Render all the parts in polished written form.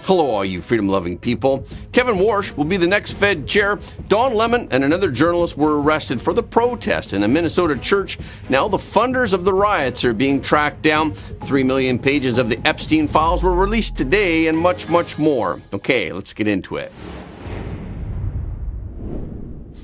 Hello, all you freedom-loving people. Kevin Warsh will be the next Fed chair. Don Lemon and another journalist were arrested for the protest in a Minnesota church. Now the funders of the riots are being tracked down. 3 million pages of the Epstein files were released today and much, much more. Okay, let's get into it.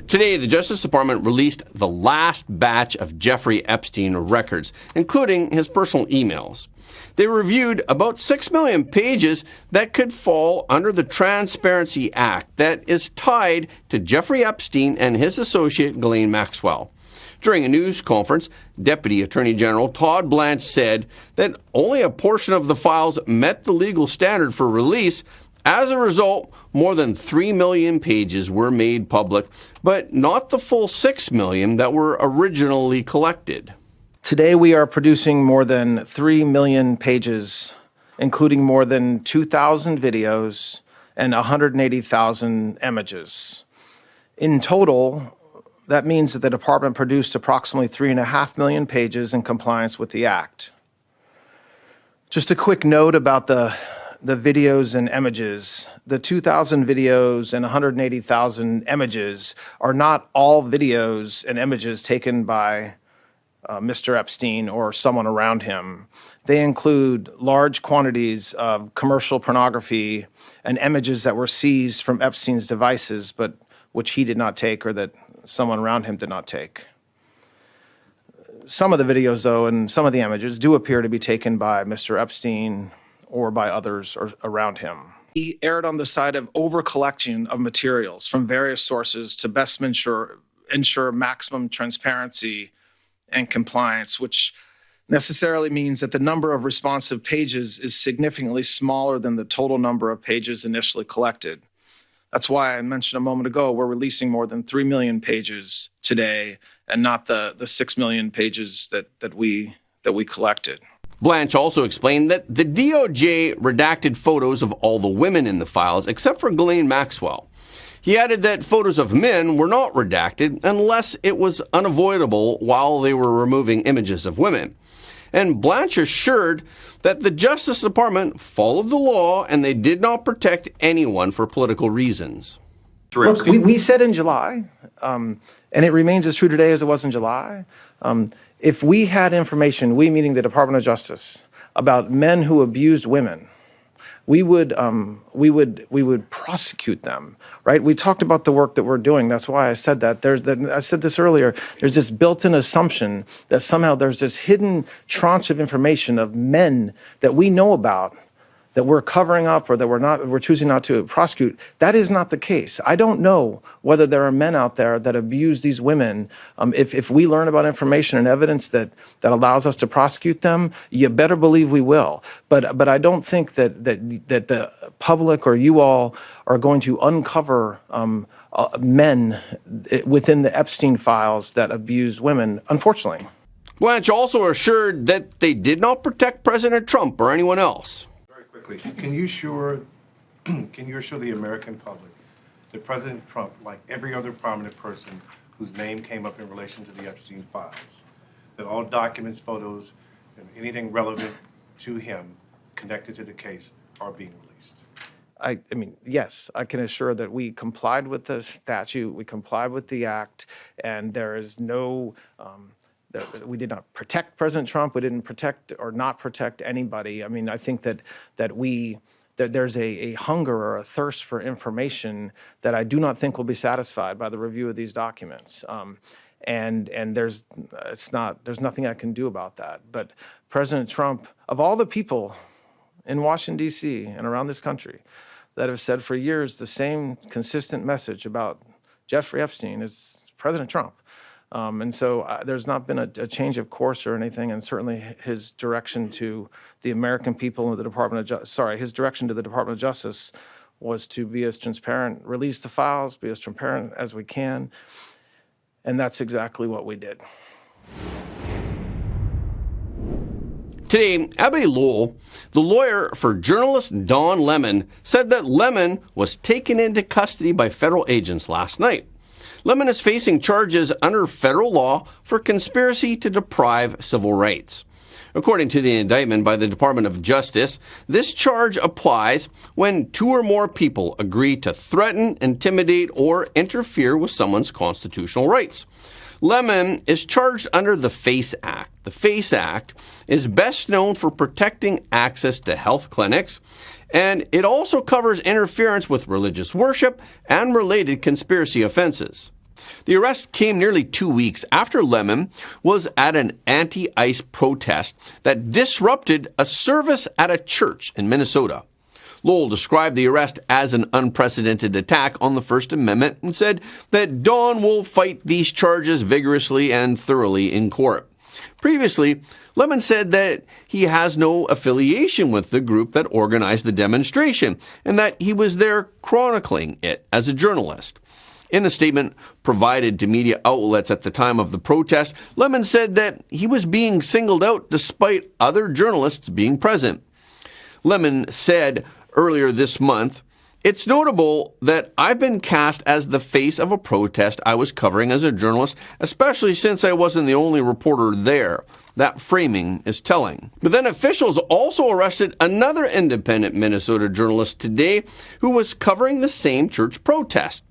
Today, the Justice Department released the last batch of Jeffrey Epstein records, including his personal emails. They reviewed about 6 million pages that could fall under the Transparency Act that is tied to Jeffrey Epstein and his associate Ghislaine Maxwell. During a news conference, Deputy Attorney General Todd Blanche said that only a portion of the files met the legal standard for release. As a result, more than 3 million pages were made public, but not the full 6 million that were originally collected. Today we are producing more than 3 million pages, including more than 2,000 videos and 180,000 images. In total, that means that the department produced approximately 3.5 million pages in compliance with the Act. Just a quick note about the videos and images. The 2,000 videos and 180,000 images are not all videos and images taken by Mr. Epstein or someone around him. They include large quantities of commercial pornography and images that were seized from Epstein's devices, but which he did not take or that someone around him did not take. Some of the videos, though, and some of the images do appear to be taken by Mr. Epstein or by others around him. He erred on the side of over-collection of materials from various sources to best ensure maximum transparency and compliance, which necessarily means that the number of responsive pages is significantly smaller than the total number of pages initially collected. That's why I mentioned a moment ago we're releasing more than 3 million pages today and not the 6 million pages that we collected. Blanche also explained that the DOJ redacted photos of all the women in the files except for Ghislaine Maxwell. He added that photos of men were not redacted unless it was unavoidable while they were removing images of women. And Blanche assured that the Justice Department followed the law and they did not protect anyone for political reasons. Look, we said in July, and it remains as true today as it was in July, if we had information, we meaning the Department of Justice, about men who abused women, we would prosecute them, right? We talked about the work that we're doing. That's why I said that. I said this earlier. There's this built-in assumption that somehow there's this hidden tranche of information of men that we know about that we're covering up or that we're choosing not to prosecute. That is not the case. I don't know whether there are men out there that abuse these women. If we learn about information and evidence that allows us to prosecute them, you better believe we will. But I don't think that the public or you all are going to uncover men within the Epstein files that abuse women, unfortunately. Blanche also assured that they did not protect President Trump or anyone else. Can you assure the American public that President Trump, like every other prominent person whose name came up in relation to the Epstein files, that all documents, photos, and anything relevant to him connected to the case are being released? I mean, yes, I can assure that we complied with the statute, we complied with the act, and there is no we did not protect President Trump. We didn't protect or not protect anybody. I mean, I think that there's a hunger or a thirst for information that I do not think will be satisfied by the review of these documents. And there's nothing I can do about that. But President Trump, of all the people in Washington, D.C. and around this country that have said for years the same consistent message about Jeffrey Epstein is President Trump. And so there's not been a change of course or anything, and certainly his direction to the American people and the his direction to the Department of Justice was to be as transparent, release the files, be as transparent as we can, and that's exactly what we did. Today, Abby Lowell, the lawyer for journalist Don Lemon, said that Lemon was taken into custody by federal agents last night. Lemon is facing charges under federal law for conspiracy to deprive civil rights. According to the indictment by the Department of Justice, this charge applies when two or more people agree to threaten, intimidate, or interfere with someone's constitutional rights. Lemon is charged under the FACE Act. The FACE Act is best known for protecting access to health clinics, and it also covers interference with religious worship and related conspiracy offenses. The arrest came nearly 2 weeks after Lemon was at an anti-ICE protest that disrupted a service at a church in Minnesota. Lowell described the arrest as an unprecedented attack on the First Amendment and said that Don will fight these charges vigorously and thoroughly in court. Previously, Lemon said that he has no affiliation with the group that organized the demonstration and that he was there chronicling it as a journalist. In a statement provided to media outlets at the time of the protest, Lemon said that he was being singled out despite other journalists being present. Lemon said earlier this month, "It's notable that I've been cast as the face of a protest I was covering as a journalist, especially since I wasn't the only reporter there. That framing is telling." But then officials also arrested another independent Minnesota journalist today who was covering the same church protest.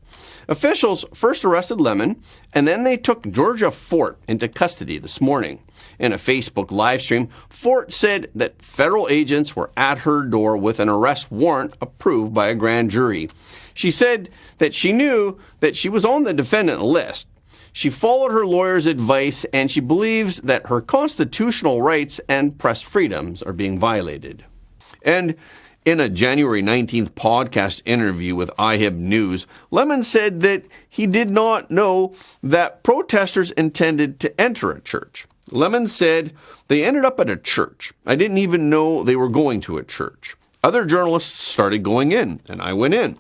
Officials first arrested Lemon, and then they took Georgia Fort into custody this morning. In a Facebook livestream, Fort said that federal agents were at her door with an arrest warrant approved by a grand jury. She said that she knew that she was on the defendant list. She followed her lawyer's advice, and she believes that her constitutional rights and press freedoms are being violated. And in a January 19th podcast interview with iHib News, Lemon said that he did not know that protesters intended to enter a church. Lemon said, "They ended up at a church. I didn't even know they were going to a church. Other journalists started going in, and I went in."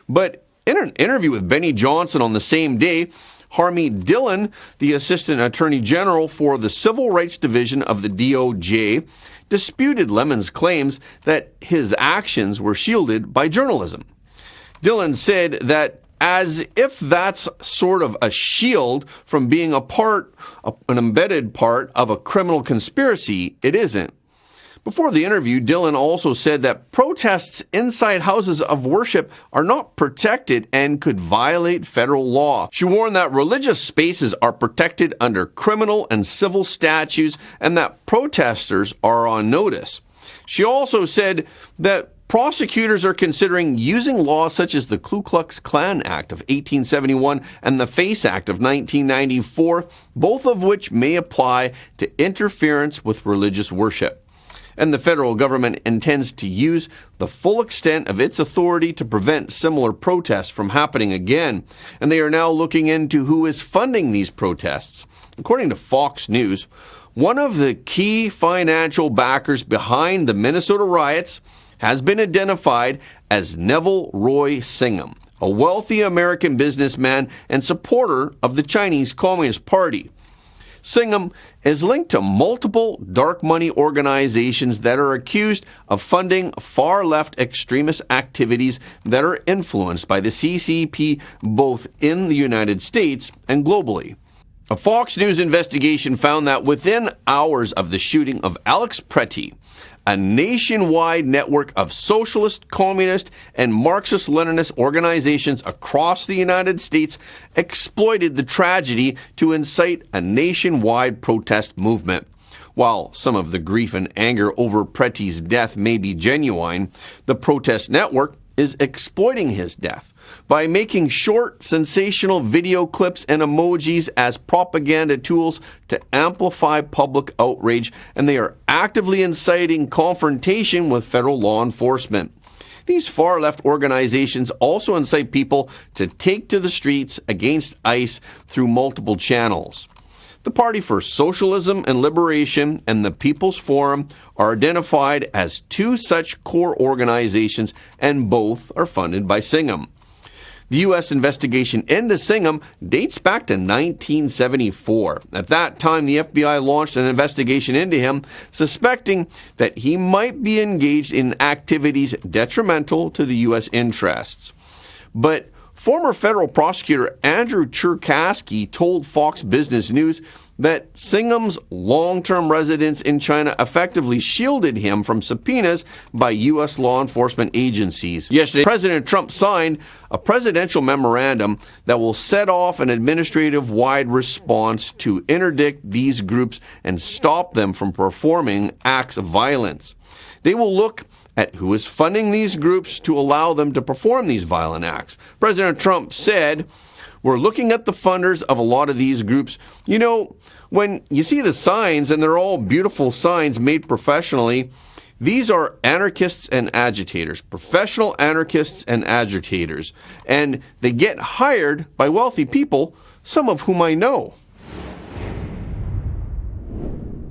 But in an interview with Benny Johnson on the same day, Harmy Dillon, the Assistant Attorney General for the Civil Rights Division of the DOJ, disputed Lemon's claims that his actions were shielded by journalism. Dillon said that as if that's sort of a shield from being an embedded part of a criminal conspiracy, it isn't. Before the interview, Dillon also said that protests inside houses of worship are not protected and could violate federal law. She warned that religious spaces are protected under criminal and civil statutes and that protesters are on notice. She also said that prosecutors are considering using laws such as the Ku Klux Klan Act of 1871 and the FACE Act of 1994, both of which may apply to interference with religious worship. And the federal government intends to use the full extent of its authority to prevent similar protests from happening again. And they are now looking into who is funding these protests. According to Fox News, one of the key financial backers behind the Minnesota riots has been identified as Neville Roy Singham, a wealthy American businessman and supporter of the Chinese Communist Party. Singham is linked to multiple dark money organizations that are accused of funding far-left extremist activities that are influenced by the CCP both in the United States and globally. A Fox News investigation found that within hours of the shooting of Alex Pretty, a nationwide network of socialist, communist, and Marxist-Leninist organizations across the United States exploited the tragedy to incite a nationwide protest movement. While some of the grief and anger over Pretty's death may be genuine, the protest network is exploiting his death by making short, sensational video clips and emojis as propaganda tools to amplify public outrage, and they are actively inciting confrontation with federal law enforcement. These far-left organizations also incite people to take to the streets against ICE through multiple channels. The Party for Socialism and Liberation and the People's Forum are identified as two such core organizations, and both are funded by Singham. The U.S. investigation into Singham dates back to 1974. At that time, the FBI launched an investigation into him, suspecting that he might be engaged in activities detrimental to the U.S. interests. But former federal prosecutor Andrew Cherkasky told Fox Business News that Singham's long-term residence in China effectively shielded him from subpoenas by U.S. law enforcement agencies. Yesterday, President Trump signed a presidential memorandum that will set off an administrative-wide response to interdict these groups and stop them from performing acts of violence. They will look at who is funding these groups to allow them to perform these violent acts. President Trump said, "We're looking at the funders of a lot of these groups. You know, when you see the signs, and they're all beautiful signs made professionally, these are anarchists and agitators, professional anarchists and agitators, and they get hired by wealthy people, some of whom I know."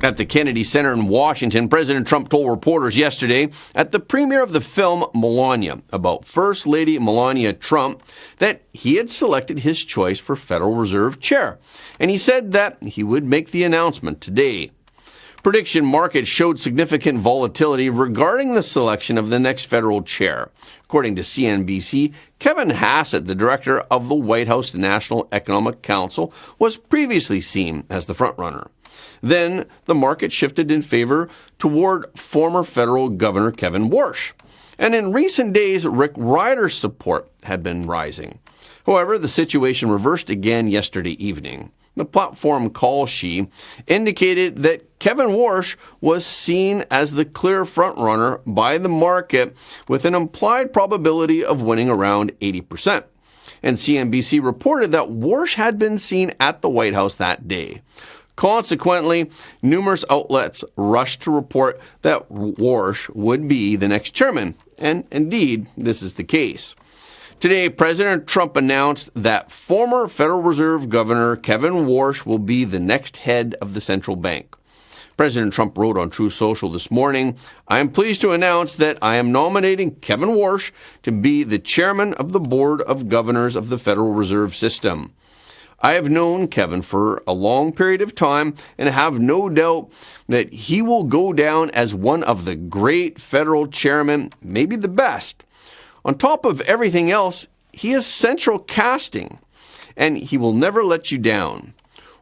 At the Kennedy Center in Washington, President Trump told reporters yesterday at the premiere of the film Melania about First Lady Melania Trump that he had selected his choice for Federal Reserve Chair, and he said that he would make the announcement today. Prediction markets showed significant volatility regarding the selection of the next federal chair. According to CNBC, Kevin Hassett, the director of the White House National Economic Council, was previously seen as the frontrunner. Then the market shifted in favor toward former federal governor Kevin Warsh. And in recent days, Rick Ryder's support had been rising. However, the situation reversed again yesterday evening. The platform call sheet indicated that Kevin Warsh was seen as the clear frontrunner by the market with an implied probability of winning around 80%. And CNBC reported that Warsh had been seen at the White House that day. Consequently, numerous outlets rushed to report that Warsh would be the next chairman, and indeed, this is the case. Today, President Trump announced that former Federal Reserve Governor Kevin Warsh will be the next head of the central bank. President Trump wrote on Truth Social this morning, "I am pleased to announce that I am nominating Kevin Warsh to be the chairman of the Board of Governors of the Federal Reserve System. I have known Kevin for a long period of time and have no doubt that he will go down as one of the great federal chairmen, maybe the best. On top of everything else, he is central casting, and he will never let you down."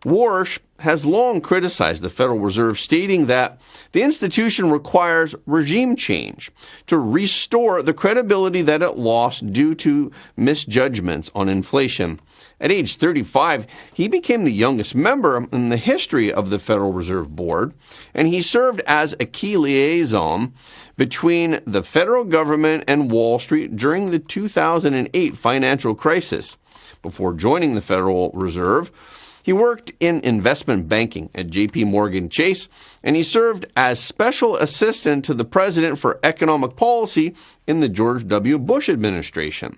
Warsh has long criticized the Federal Reserve, stating that the institution requires regime change to restore the credibility that it lost due to misjudgments on inflation. At age 35, he became the youngest member in the history of the Federal Reserve Board, and he served as a key liaison between the federal government and Wall Street during the 2008 financial crisis. Before joining the Federal Reserve, he worked in investment banking at J.P. Morgan Chase, and he served as special assistant to the president for economic policy in the George W. Bush administration.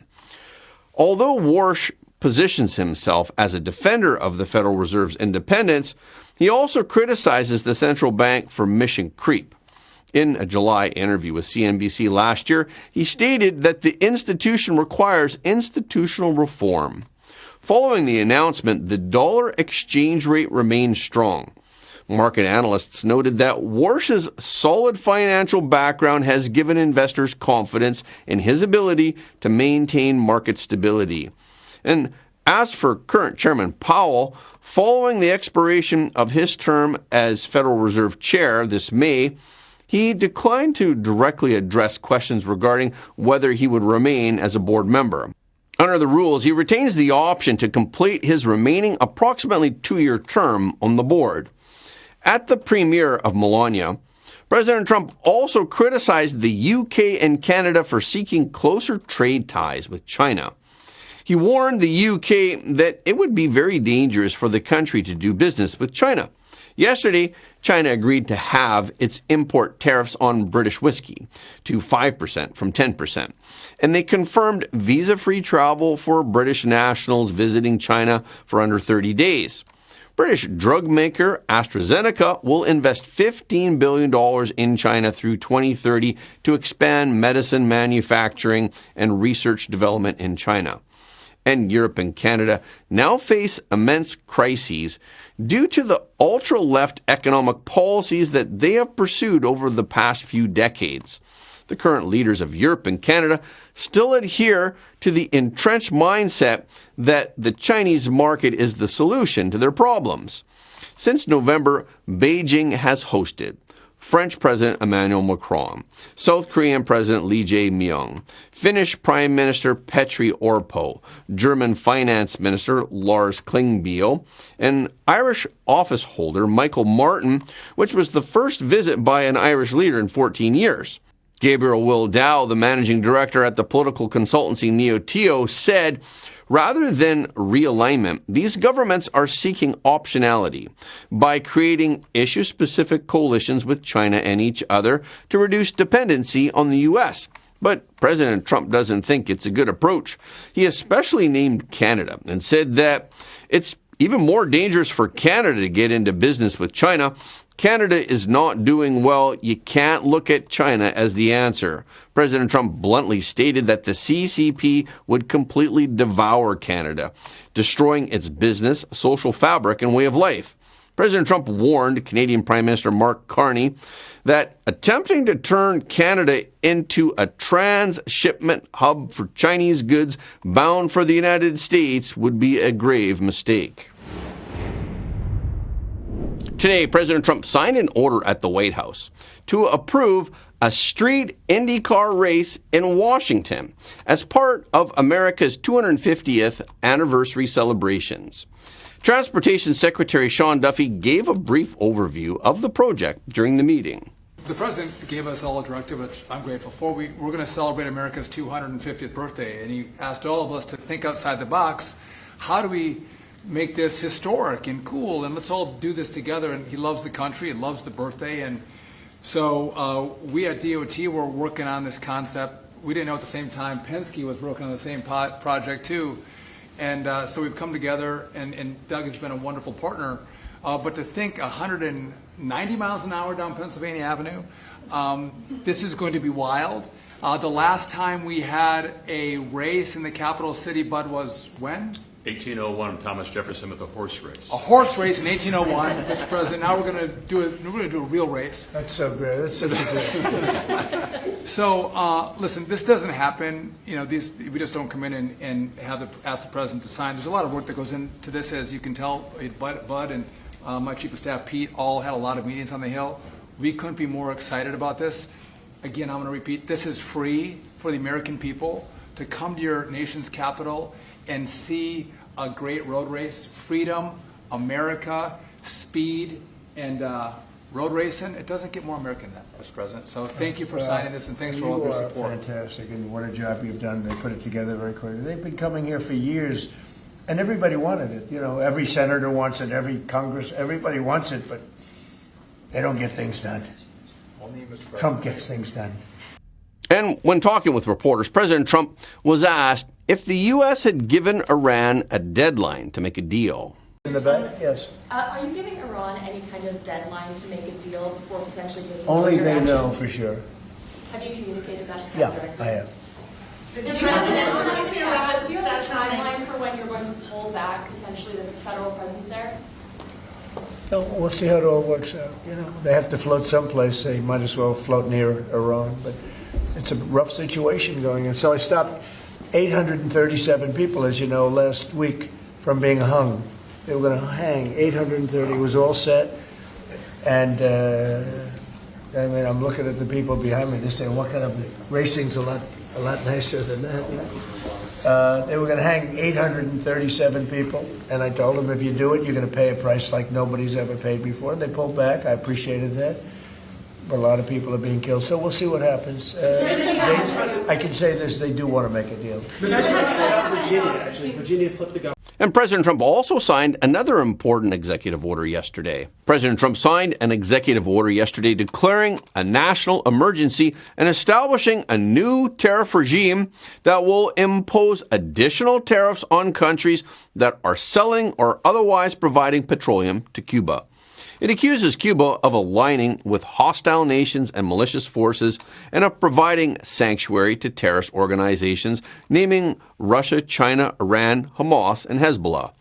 Although Warsh positions himself as a defender of the Federal Reserve's independence, he also criticizes the central bank for mission creep. In a July interview with CNBC last year, he stated that the institution requires institutional reform. Following the announcement, the dollar exchange rate remained strong. Market analysts noted that Warsh's solid financial background has given investors confidence in his ability to maintain market stability. And as for current Chairman Powell, following the expiration of his term as Federal Reserve Chair this May, he declined to directly address questions regarding whether he would remain as a board member. Under the rules, he retains the option to complete his remaining approximately 2-year term on the board. At the premiere of Melania, President Trump also criticized the UK and Canada for seeking closer trade ties with China. He warned the UK that it would be very dangerous for the country to do business with China. Yesterday, China agreed to halve its import tariffs on British whiskey to 5% from 10%, and they confirmed visa-free travel for British nationals visiting China for under 30 days. British drug maker AstraZeneca will invest $15 billion in China through 2030 to expand medicine manufacturing and research development in China. And Europe and Canada now face immense crises due to the ultra-left economic policies that they have pursued over the past few decades. The current leaders of Europe and Canada still adhere to the entrenched mindset that the Chinese market is the solution to their problems. Since November, Beijing has hosted French President Emmanuel Macron, South Korean President Lee Jae-myung, Finnish Prime Minister Petri Orpo, German Finance Minister Lars Klingbeil, and Irish office holder Michael Martin, which was the first visit by an Irish leader in 14 years. Gabriel Will Dow, the managing director at the political consultancy Neo-Teo, said, rather than realignment, these governments are seeking optionality by creating issue-specific coalitions with China and each other to reduce dependency on the U.S. But President Trump doesn't think it's a good approach. He especially named Canada and said that it's even more dangerous for Canada to get into business with China. Canada is not doing well. You can't look at China as the answer. President Trump bluntly stated that the CCP would completely devour Canada, destroying its business, social fabric, and way of life. President Trump warned Canadian Prime Minister Mark Carney that attempting to turn Canada into a transshipment hub for Chinese goods bound for the United States would be a grave mistake. Today, President Trump signed an order at the White House to approve a street IndyCar race in Washington as part of America's 250th anniversary celebrations. Transportation Secretary Sean Duffy gave a brief overview of the project during the meeting. The President gave us all a directive, which I'm grateful for. We're going to celebrate America's 250th birthday, and he asked all of us to think outside the box. How do we make this historic and cool, and let's all do this together? And he loves the country, he loves the birthday, and so we at DOT were working on this concept. We didn't know at the same time Penske was working on the same project too, and so we've come together, and Doug has been a wonderful partner. But to think 190 miles an hour down Pennsylvania Avenue, this is going to be wild. The last time we had a race in the capital city, Bud, was when? 1801, Thomas Jefferson with a horse race. A horse race in 1801, Mr. President. Now we're going to do a real race. That's so great. That's such a great. So listen, this doesn't happen. You know, we just don't come in and ask the president to sign. There's a lot of work that goes into this, as you can tell. Bud and my chief of staff Pete all had a lot of meetings on the Hill. We couldn't be more excited about this. Again, I'm going to repeat: this is free for the American people to come to your nation's capital and see a great road race. Freedom, America, speed, and road racing. It doesn't get more American than that, Mr. President. So thank you for signing this, and thanks for all of your support. You are fantastic, and what a job you've done. They put it together very quickly. They've been coming here for years, and everybody wanted it. You know, every senator wants it, every Congress, everybody wants it, but they don't get things done. Only Mr. President. Trump gets things done. And when talking with reporters, President Trump was asked if the U.S. had given Iran a deadline to make a deal. In the back, yes. Are you giving Iran any kind of deadline to make a deal before potentially taking Only military they action? know for sure. Have you communicated that to them Yeah, directly? I have. Do you have a timeline for when you're going to pull back potentially the federal presence there? No, we'll see how it all works out. You know, they have to float someplace. They might as well float near Iran, but it's a rough situation going on. So I stopped 837 people, as you know, last week from being hung. They were going to hang 830. It was all set. And I mean, I'm looking at the people behind me. They're saying, what kind of racing's a lot nicer than that? They were going to hang 837 people. And I told them, if you do it, you're going to pay a price like nobody's ever paid before. They pulled back. I appreciated that. But a lot of people are being killed. So we'll see what happens. I can say this, they do want to make a deal. Virginia flipped the government. And President Trump also signed another important executive order yesterday. President Trump signed an executive order yesterday declaring a national emergency and establishing a new tariff regime that will impose additional tariffs on countries that are selling or otherwise providing petroleum to Cuba. It accuses Cuba of aligning with hostile nations and malicious forces and of providing sanctuary to terrorist organizations, naming Russia, China, Iran, Hamas, and Hezbollah.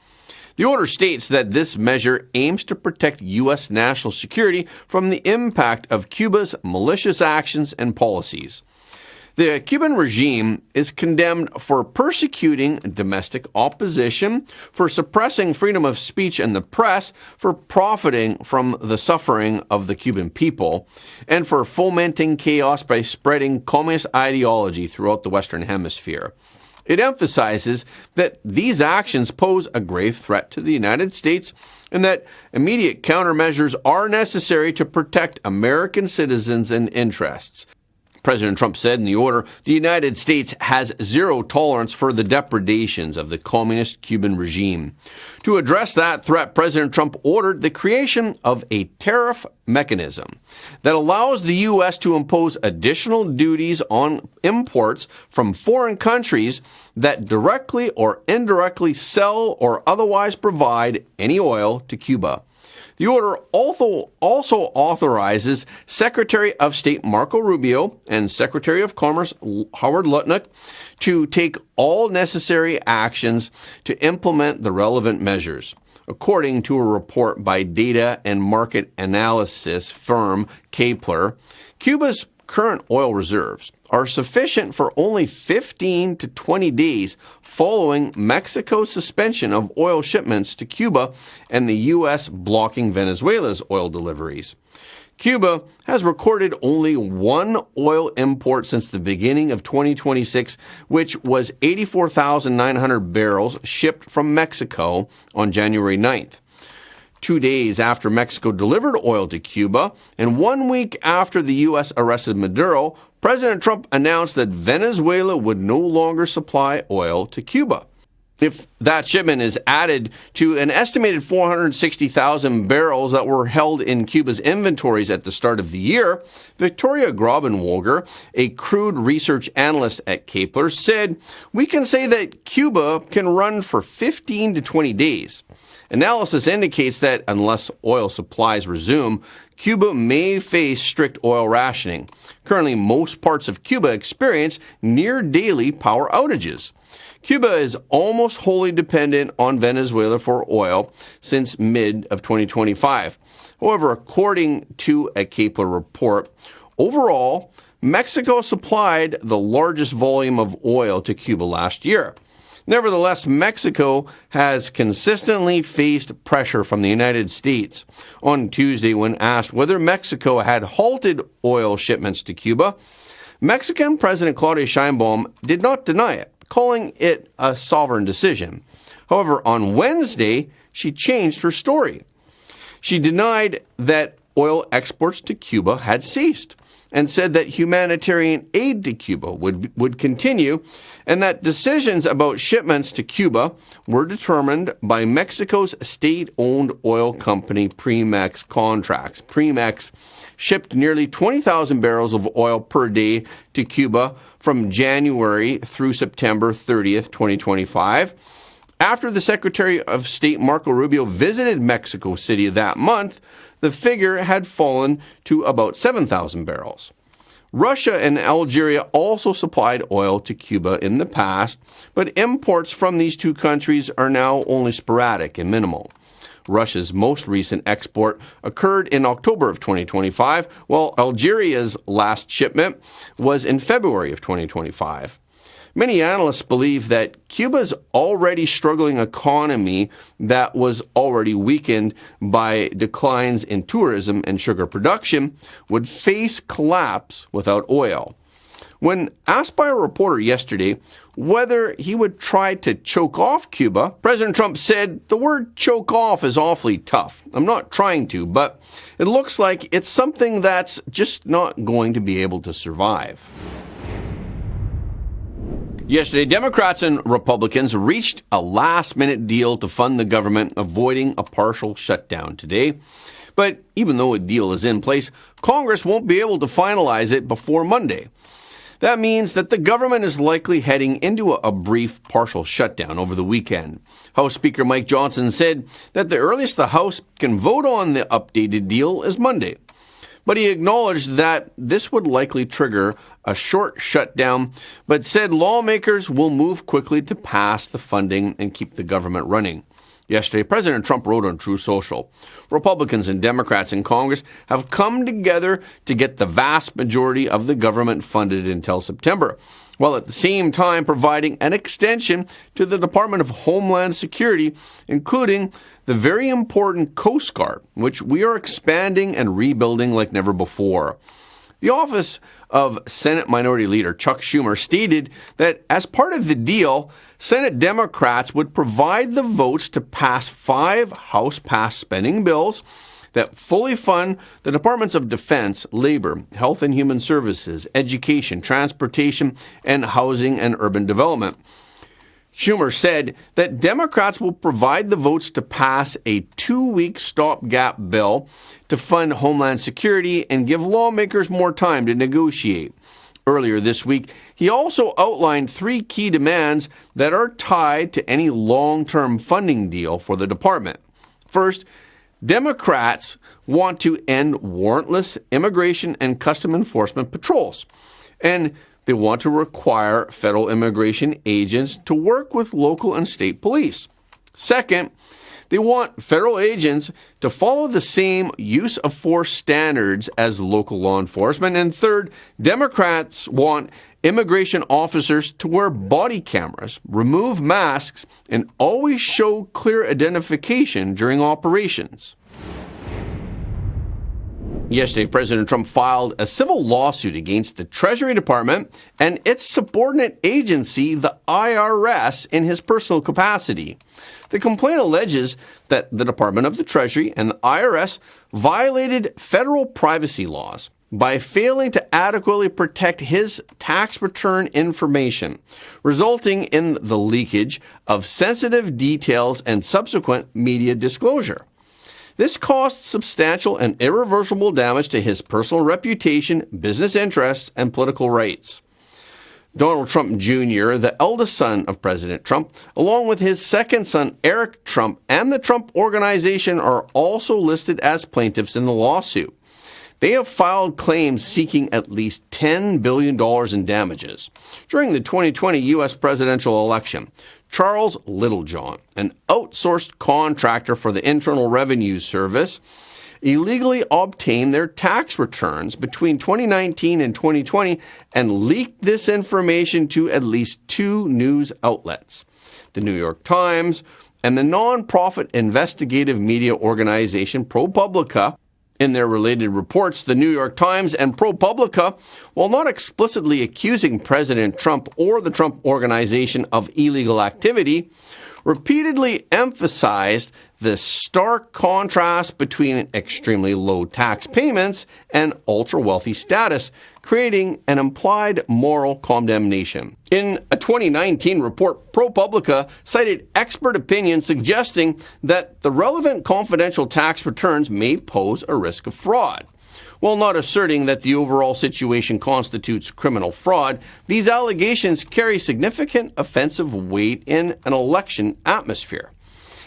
The order states that this measure aims to protect U.S. national security from the impact of Cuba's malicious actions and policies. The Cuban regime is condemned for persecuting domestic opposition, for suppressing freedom of speech and the press, for profiting from the suffering of the Cuban people, and for fomenting chaos by spreading communist ideology throughout the Western Hemisphere. It emphasizes that these actions pose a grave threat to the United States and that immediate countermeasures are necessary to protect American citizens and interests. President Trump said in the order, the United States has zero tolerance for the depredations of the communist Cuban regime. To address that threat, President Trump ordered the creation of a tariff mechanism that allows the U.S. to impose additional duties on imports from foreign countries that directly or indirectly sell or otherwise provide any oil to Cuba. The order also authorizes Secretary of State Marco Rubio and Secretary of Commerce Howard Lutnick to take all necessary actions to implement the relevant measures. According to a report by data and market analysis firm Kepler, Cuba's current oil reserves are sufficient for only 15 to 20 days following Mexico's suspension of oil shipments to Cuba and the U.S. blocking Venezuela's oil deliveries. Cuba has recorded only one oil import since the beginning of 2026, which was 84,900 barrels shipped from Mexico on January 9th. 2 days after Mexico delivered oil to Cuba, and 1 week after the U.S. arrested Maduro, President Trump announced that Venezuela would no longer supply oil to Cuba. If that shipment is added to an estimated 460,000 barrels that were held in Cuba's inventories at the start of the year, Victoria Grobenwoger, a crude research analyst at Kepler, said, "We can say that Cuba can run for 15 to 20 days. Analysis indicates that unless oil supplies resume, Cuba may face strict oil rationing. Currently, most parts of Cuba experience near daily power outages. Cuba is almost wholly dependent on Venezuela for oil since mid of 2025. However, according to a Kepler report, overall, Mexico supplied the largest volume of oil to Cuba last year. Nevertheless, Mexico has consistently faced pressure from the United States. On Tuesday, when asked whether Mexico had halted oil shipments to Cuba, Mexican President Claudia Sheinbaum did not deny it, calling it a sovereign decision. However, on Wednesday, she changed her story. She denied that oil exports to Cuba had ceased and said that humanitarian aid to Cuba would continue and that decisions about shipments to Cuba were determined by Mexico's state-owned oil company Pemex contracts. Pemex shipped nearly 20,000 barrels of oil per day to Cuba from January through September 30th, 2025. After the Secretary of State Marco Rubio visited Mexico City that month, the figure had fallen to about 7,000 barrels. Russia and Algeria also supplied oil to Cuba in the past, but imports from these two countries are now only sporadic and minimal. Russia's most recent export occurred in October of 2025, while Algeria's last shipment was in February of 2025. Many analysts believe that Cuba's already struggling economy that was already weakened by declines in tourism and sugar production would face collapse without oil. When asked by a reporter yesterday whether he would try to choke off Cuba, President Trump said, "The word choke off is awfully tough. I'm not trying to, but it looks like it's something that's just not going to be able to survive." Yesterday, Democrats and Republicans reached a last-minute deal to fund the government, avoiding a partial shutdown today. But even though a deal is in place, Congress won't be able to finalize it before Monday. That means that the government is likely heading into a brief partial shutdown over the weekend. House Speaker Mike Johnson said that the earliest the House can vote on the updated deal is Monday. But he acknowledged that this would likely trigger a short shutdown, but said lawmakers will move quickly to pass the funding and keep the government running. Yesterday, President Trump wrote on Truth Social, Republicans and Democrats in Congress have come together to get the vast majority of the government funded until September, while at the same time providing an extension to the Department of Homeland Security, including the very important Coast Guard, which we are expanding and rebuilding like never before. The office of Senate Minority Leader Chuck Schumer stated that as part of the deal, Senate Democrats would provide the votes to pass 5 House-passed spending bills that fully fund the Departments of Defense, Labor, Health and Human Services, Education, Transportation, and Housing and Urban Development. Schumer said that Democrats will provide the votes to pass a 2-week stopgap bill to fund Homeland Security and give lawmakers more time to negotiate. Earlier this week, he also outlined 3 key demands that are tied to any long-term funding deal for the department. First, Democrats want to end warrantless immigration and custom enforcement patrols, and they want to require federal immigration agents to work with local and state police. Second, they want federal agents to follow the same use of force standards as local law enforcement. And third, Democrats want immigration officers to wear body cameras, remove masks, and always show clear identification during operations. Yesterday, President Trump filed a civil lawsuit against the Treasury Department and its subordinate agency, the IRS, in his personal capacity. The complaint alleges that the Department of the Treasury and the IRS violated federal privacy laws by failing to adequately protect his tax return information, resulting in the leakage of sensitive details and subsequent media disclosure. This caused substantial and irreversible damage to his personal reputation, business interests, and political rights. Donald Trump Jr., the eldest son of President Trump, along with his second son, Eric Trump, and the Trump Organization are also listed as plaintiffs in the lawsuit. They have filed claims seeking at least $10 billion in damages. During the 2020 U.S. presidential election, Charles Littlejohn, an outsourced contractor for the Internal Revenue Service, illegally obtained their tax returns between 2019 and 2020 and leaked this information to at least 2 news outlets, the New York Times and the nonprofit investigative media organization ProPublica. In their related reports, the New York Times and ProPublica, while not explicitly accusing President Trump or the Trump Organization of illegal activity, repeatedly emphasized the stark contrast between extremely low tax payments and ultra-wealthy status, creating an implied moral condemnation. In a 2019 report, ProPublica cited expert opinion suggesting that the relevant confidential tax returns may pose a risk of fraud. While not asserting that the overall situation constitutes criminal fraud, these allegations carry significant offensive weight in an election atmosphere.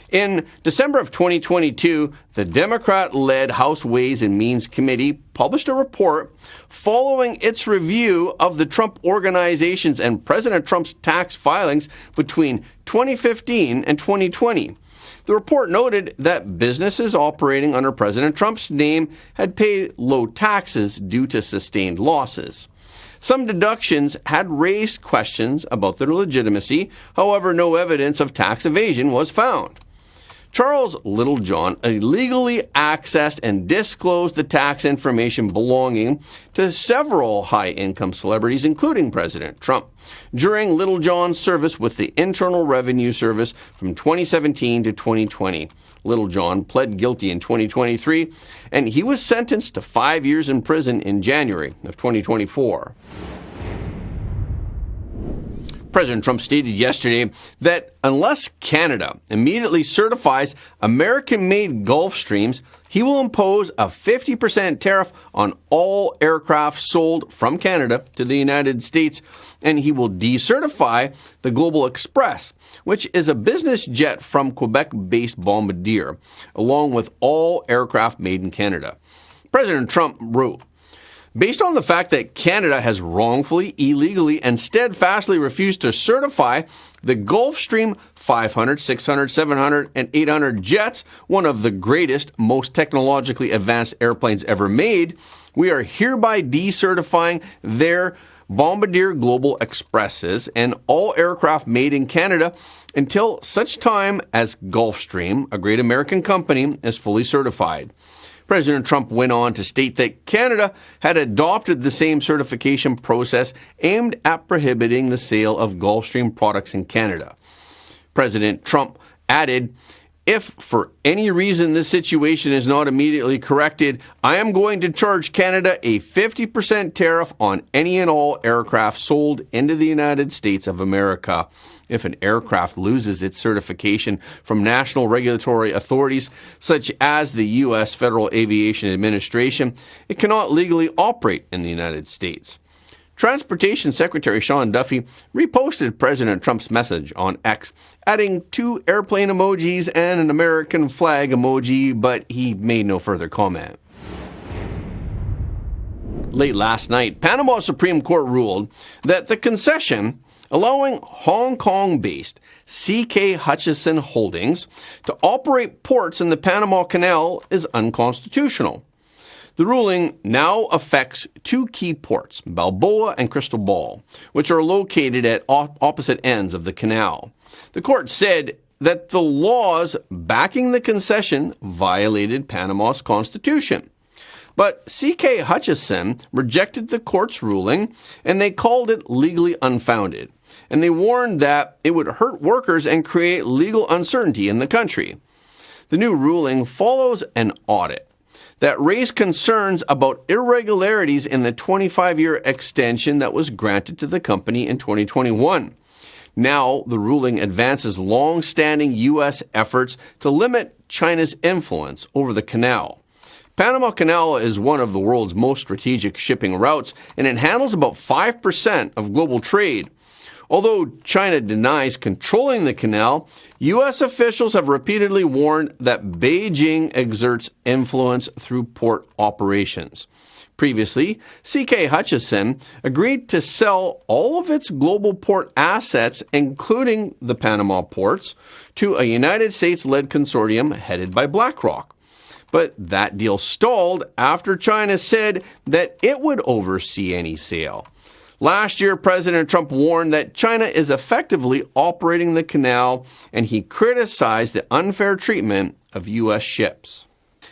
In December of 2022, the Democrat-led House Ways and Means Committee published a report following its review of the Trump Organization's and President Trump's tax filings between 2015 and 2020. The report noted that businesses operating under President Trump's name had paid low taxes due to sustained losses. Some deductions had raised questions about their legitimacy, however, no evidence of tax evasion was found. Charles Littlejohn illegally accessed and disclosed the tax information belonging to several high-income celebrities, including President Trump, during Littlejohn's service with the Internal Revenue Service from 2017 to 2020. Littlejohn pled guilty in 2023, and he was sentenced to 5 years in prison in January of 2024. President Trump stated yesterday that unless Canada immediately certifies American-made Gulfstreams, he will impose a 50% tariff on all aircraft sold from Canada to the United States, and he will decertify the Global Express, which is a business jet from Quebec-based Bombardier, along with all aircraft made in Canada. President Trump wrote, Based on the fact that Canada has wrongfully, illegally, and steadfastly refused to certify the Gulfstream 500, 600, 700, and 800 jets, one of the greatest, most technologically advanced airplanes ever made, we are hereby decertifying their Bombardier Global Expresses and all aircraft made in Canada until such time as Gulfstream, a great American company, is fully certified. President Trump went on to state that Canada had adopted the same certification process aimed at prohibiting the sale of Gulfstream products in Canada. President Trump added, "If for any reason this situation is not immediately corrected, I am going to charge Canada a 50% tariff on any and all aircraft sold into the United States of America. If an aircraft loses its certification from national regulatory authorities, such as the U.S. Federal Aviation Administration, it cannot legally operate in the United States." Transportation Secretary Sean Duffy reposted President Trump's message on X, adding 2 airplane emojis and an American flag emoji, but he made no further comment. Late last night, Panama Supreme Court ruled that the concession allowing Hong Kong-based CK Hutchison Holdings to operate ports in the Panama Canal is unconstitutional. The ruling now affects 2 key ports, Balboa and Crystal Ball, which are located at opposite ends of the canal. The court said that the laws backing the concession violated Panama's constitution. But CK Hutchison rejected the court's ruling, and they called it legally unfounded. And they warned that it would hurt workers and create legal uncertainty in the country. The new ruling follows an audit that raised concerns about irregularities in the 25-year extension that was granted to the company in 2021. Now, the ruling advances long-standing U.S. efforts to limit China's influence over the canal. Panama Canal is one of the world's most strategic shipping routes, and it handles about 5% of global trade. Although China denies controlling the canal, U.S. officials have repeatedly warned that Beijing exerts influence through port operations. Previously, CK Hutchison agreed to sell all of its global port assets, including the Panama ports, to a United States-led consortium headed by BlackRock. But that deal stalled after China said that it would oversee any sale. Last year, President Trump warned that China is effectively operating the canal, and he criticized the unfair treatment of U.S. ships.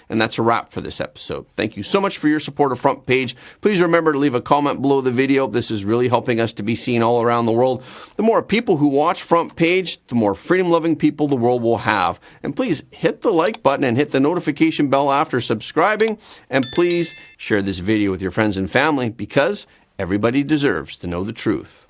And that's a wrap for this episode. Thank you so much for your support of Front Page. Please remember to leave a comment below the video. This is really helping us to be seen all around the world. The more people who watch Front Page, the more freedom-loving people the world will have. And please hit the like button and hit the notification bell after subscribing. And please share this video with your friends and family, because everybody deserves to know the truth.